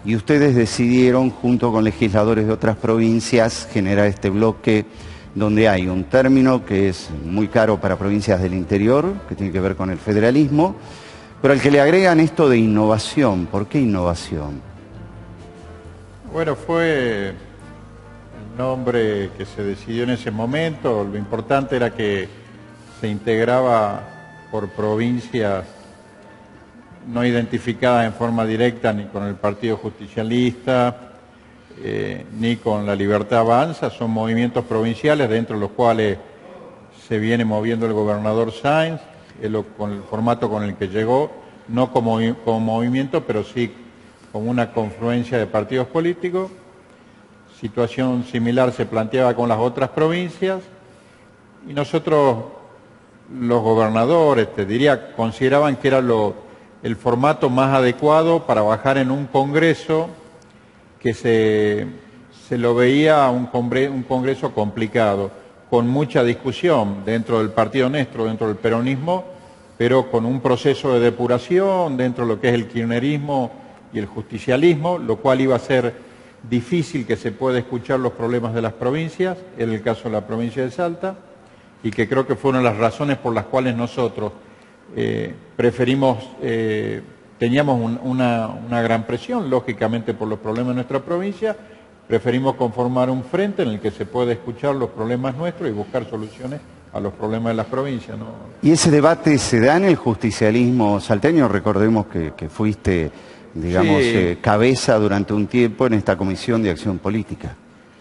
y ustedes decidieron, junto con legisladores de otras provincias, generar este bloque donde hay un término que es muy caro para provincias del interior, que tiene que ver con el federalismo, pero al que le agregan esto de innovación. ¿Por qué innovación? Bueno, fue el nombre que se decidió en ese momento. Lo importante era que se integraba por provincias no identificadas en forma directa ni con el Partido Justicialista, ni con la Libertad Avanza. Son movimientos provinciales dentro de los cuales se viene moviendo el gobernador Sáenz, con el formato con el que llegó, no como movimiento, pero sí como una confluencia de partidos políticos. Situación similar se planteaba con las otras provincias, y nosotros, los gobernadores, te diría, consideraban que era el formato más adecuado para bajar en un congreso que se lo veía un congreso complicado, con mucha discusión dentro del partido nuestro, dentro del peronismo, pero con un proceso de depuración dentro de lo que es el kirchnerismo y el justicialismo, lo cual iba a ser difícil que se pueda escuchar los problemas de las provincias, en el caso de la provincia de Salta, y que creo que fueron las razones por las cuales nosotros teníamos una gran presión, lógicamente por los problemas de nuestra provincia. Preferimos conformar un frente en el que se pueda escuchar los problemas nuestros y buscar soluciones a los problemas de las provincias, ¿no? ¿Y ese debate se da en el justicialismo salteño? Recordemos que fuiste, digamos, Sí. Cabeza durante un tiempo en esta Comisión de Acción Política.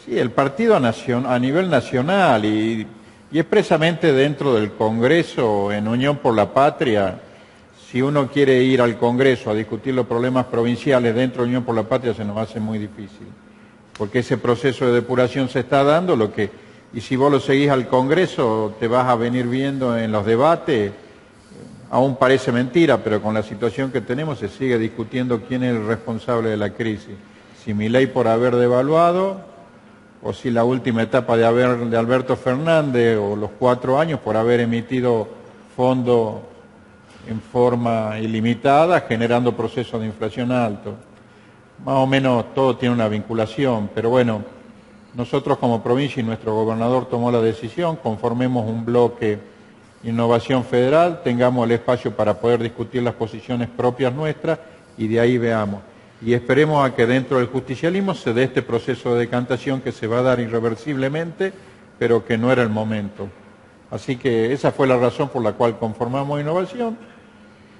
Sí, el partido a nivel nacional y expresamente dentro del Congreso, en Unión por la Patria, si uno quiere ir al Congreso a discutir los problemas provinciales dentro de Unión por la Patria, se nos hace muy difícil, porque ese proceso de depuración se está dando, y si vos lo seguís al Congreso, te vas a venir viendo en los debates, aún parece mentira, pero con la situación que tenemos se sigue discutiendo quién es el responsable de la crisis, si Milei por haber devaluado, o si la última etapa de Alberto Fernández, o los 4 años por haber emitido fondos en forma ilimitada, generando procesos de inflación altos. Más o menos todo tiene una vinculación, pero bueno, nosotros como provincia y nuestro gobernador tomó la decisión, conformemos un bloque Innovación Federal, tengamos el espacio para poder discutir las posiciones propias nuestras y de ahí veamos. Y esperemos a que dentro del justicialismo se dé este proceso de decantación que se va a dar irreversiblemente, pero que no era el momento. Así que esa fue la razón por la cual conformamos Innovación.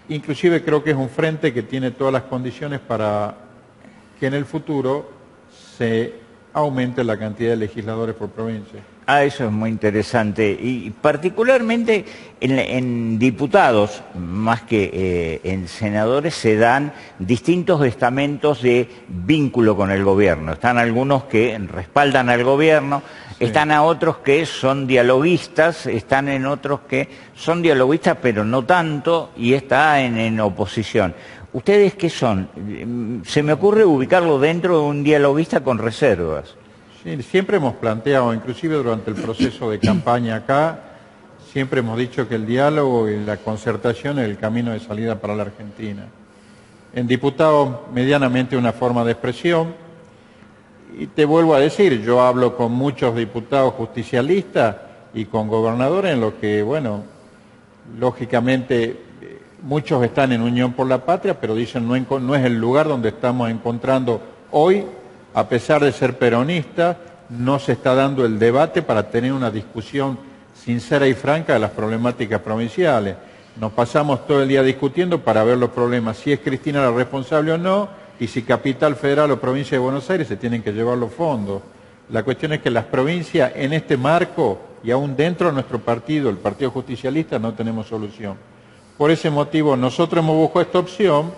Inclusive creo que es un frente que tiene todas las condiciones para que en el futuro se aumente la cantidad de legisladores por provincia. Eso es muy interesante. Y particularmente en diputados, más que en senadores, se dan distintos estamentos de vínculo con el gobierno. Están algunos que respaldan al gobierno, sí. Están a otros que son dialoguistas, están en otros que son dialoguistas pero no tanto, y está en oposición. ¿Ustedes qué son? Se me ocurre ubicarlo dentro de un dialoguista con reservas. Sí, siempre hemos planteado, inclusive durante el proceso de campaña acá, siempre hemos dicho que el diálogo y la concertación es el camino de salida para la Argentina. En diputados, medianamente una forma de expresión, y te vuelvo a decir, yo hablo con muchos diputados justicialistas y con gobernadores en lo que, bueno, lógicamente muchos están en Unión por la Patria, pero dicen no es el lugar donde estamos encontrando hoy. A pesar de ser peronista, no se está dando el debate para tener una discusión sincera y franca de las problemáticas provinciales. Nos pasamos todo el día discutiendo para ver los problemas, si es Cristina la responsable o no, y si Capital Federal o Provincia de Buenos Aires se tienen que llevar los fondos. La cuestión es que las provincias en este marco, y aún dentro de nuestro partido, el Partido Justicialista, no tenemos solución. Por ese motivo nosotros hemos buscado esta opción,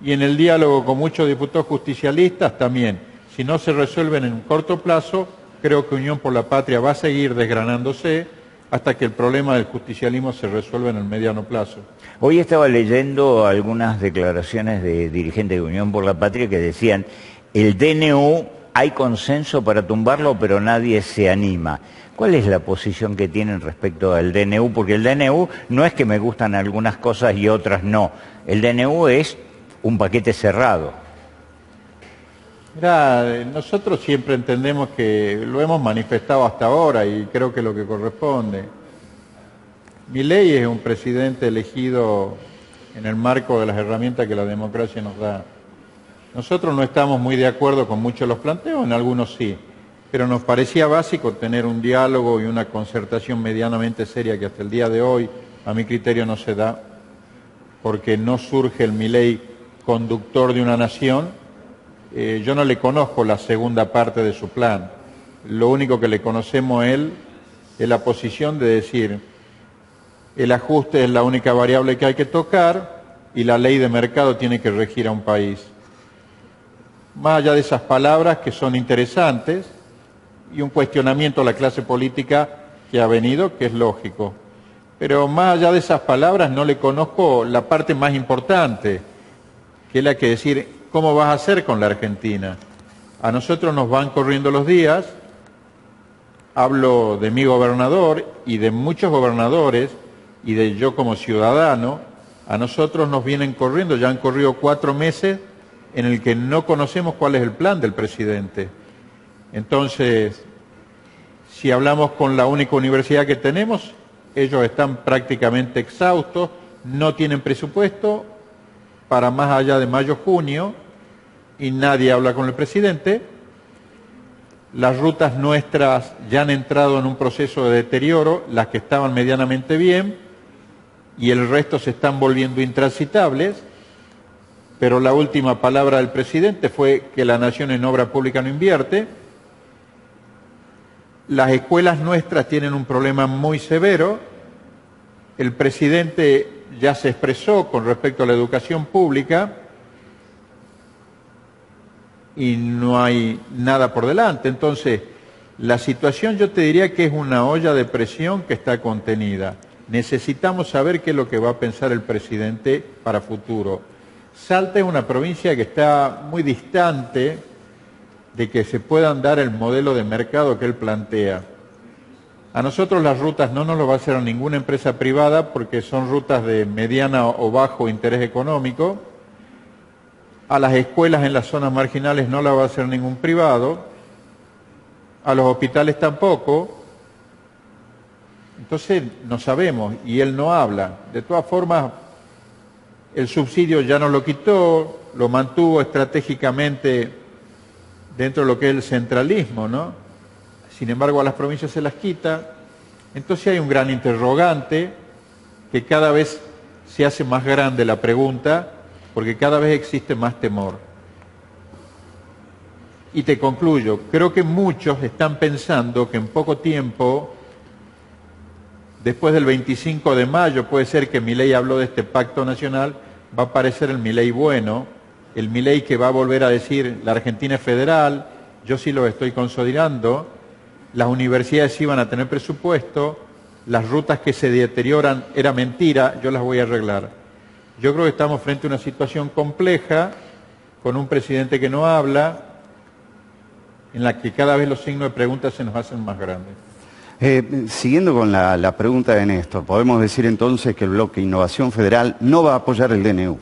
y en el diálogo con muchos diputados justicialistas también. Si no se resuelven en un corto plazo, creo que Unión por la Patria va a seguir desgranándose hasta que el problema del justicialismo se resuelva en el mediano plazo. Hoy estaba leyendo algunas declaraciones de dirigentes de Unión por la Patria que decían: el DNU hay consenso para tumbarlo, pero nadie se anima. ¿Cuál es la posición que tienen respecto al DNU? Porque el DNU no es que me gustan algunas cosas y otras no. El DNU es un paquete cerrado. Mirá, nosotros siempre entendemos que lo hemos manifestado hasta ahora y creo que es lo que corresponde. Milei es un presidente elegido en el marco de las herramientas que la democracia nos da. Nosotros no estamos muy de acuerdo con muchos de los planteos, en algunos sí, pero nos parecía básico tener un diálogo y una concertación medianamente seria que hasta el día de hoy, a mi criterio, no se da, porque no surge el Milei conductor de una nación. Yo no le conozco la segunda parte de su plan. Lo único que le conocemos a él es la posición de decir el ajuste es la única variable que hay que tocar y la ley de mercado tiene que regir a un país. Más allá de esas palabras que son interesantes y un cuestionamiento a la clase política que ha venido, que es lógico. Pero más allá de esas palabras no le conozco la parte más importante, que es la que decir ¿cómo vas a hacer con la Argentina? A nosotros nos van corriendo los días, hablo de mi gobernador y de muchos gobernadores y de yo como ciudadano, a nosotros nos vienen corriendo, ya han corrido 4 meses en el que no conocemos cuál es el plan del presidente. Entonces, si hablamos con la única universidad que tenemos, ellos están prácticamente exhaustos, no tienen presupuesto para más allá de mayo-junio y nadie habla con el presidente. Las rutas nuestras ya han entrado en un proceso de deterioro, las que estaban medianamente bien, y el resto se están volviendo intransitables, pero la última palabra del presidente fue que la nación en obra pública no invierte. Las escuelas nuestras tienen un problema muy severo. El presidente ya se expresó con respecto a la educación pública y no hay nada por delante. Entonces, la situación yo te diría que es una olla de presión que está contenida. Necesitamos saber qué es lo que va a pensar el presidente para futuro. Salta es una provincia que está muy distante de que se puedan dar el modelo de mercado que él plantea. A nosotros las rutas no nos lo va a hacer ninguna empresa privada porque son rutas de mediana o bajo interés económico. A las escuelas en las zonas marginales no la va a hacer ningún privado. A los hospitales tampoco. Entonces no sabemos y él no habla. De todas formas, el subsidio ya no lo quitó, lo mantuvo estratégicamente dentro de lo que es el centralismo, ¿no? Sin embargo, a las provincias se las quita. Entonces hay un gran interrogante que cada vez se hace más grande la pregunta, porque cada vez existe más temor. Y te concluyo, creo que muchos están pensando que en poco tiempo, después del 25 de mayo, puede ser que Milei habló de este pacto nacional, va a aparecer el Milei bueno, el Milei que va a volver a decir la Argentina es federal, yo sí lo estoy consolidando, las universidades sí van a tener presupuesto, las rutas que se deterioran era mentira, yo las voy a arreglar. Yo creo que estamos frente a una situación compleja, con un presidente que no habla, en la que cada vez los signos de pregunta se nos hacen más grandes. Siguiendo con la pregunta de Néstor, podemos decir entonces que el bloque Innovación Federal no va a apoyar el DNU.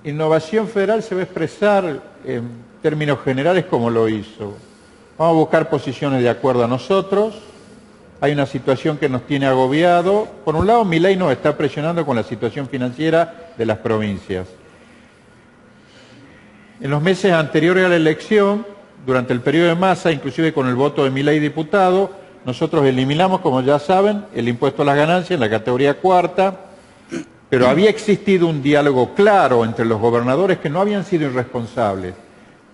Innovación Federal se va a expresar en términos generales como lo hizo. Vamos a buscar posiciones de acuerdo a nosotros. Hay una situación que nos tiene agobiado. Por un lado, Milei nos está presionando con la situación financiera de las provincias. En los meses anteriores a la elección, durante el periodo de Massa, inclusive con el voto de Milei diputado, nosotros eliminamos, como ya saben, el impuesto a las ganancias en la categoría cuarta, pero había existido un diálogo claro entre los gobernadores que no habían sido irresponsables.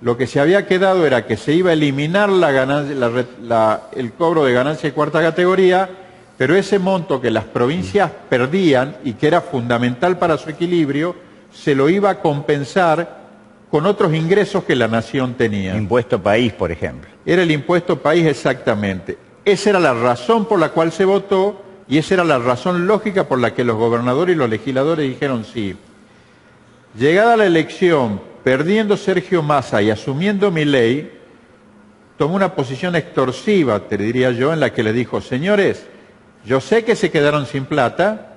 Lo que se había quedado era que se iba a eliminar el cobro de ganancia de cuarta categoría, pero ese monto que las provincias perdían y que era fundamental para su equilibrio, se lo iba a compensar con otros ingresos que la nación tenía. Impuesto país, por ejemplo. Era el impuesto país exactamente. Esa era la razón por la cual se votó y esa era la razón lógica por la que los gobernadores y los legisladores dijeron sí. Llegada la elección, perdiendo Sergio Massa y asumiendo Milei, tomó una posición extorsiva, te diría yo, en la que le dijo, señores, yo sé que se quedaron sin plata,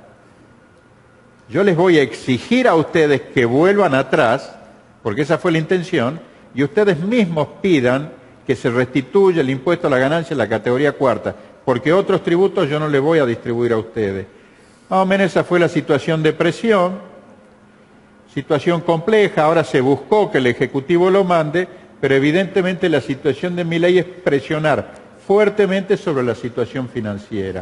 yo les voy a exigir a ustedes que vuelvan atrás, porque esa fue la intención, y ustedes mismos pidan que se restituya el impuesto a la ganancia en la categoría cuarta, porque otros tributos yo no les voy a distribuir a ustedes. Más o menos esa fue la situación de presión, situación compleja. Ahora se buscó que el Ejecutivo lo mande, pero evidentemente la situación de Milei es presionar fuertemente sobre la situación financiera.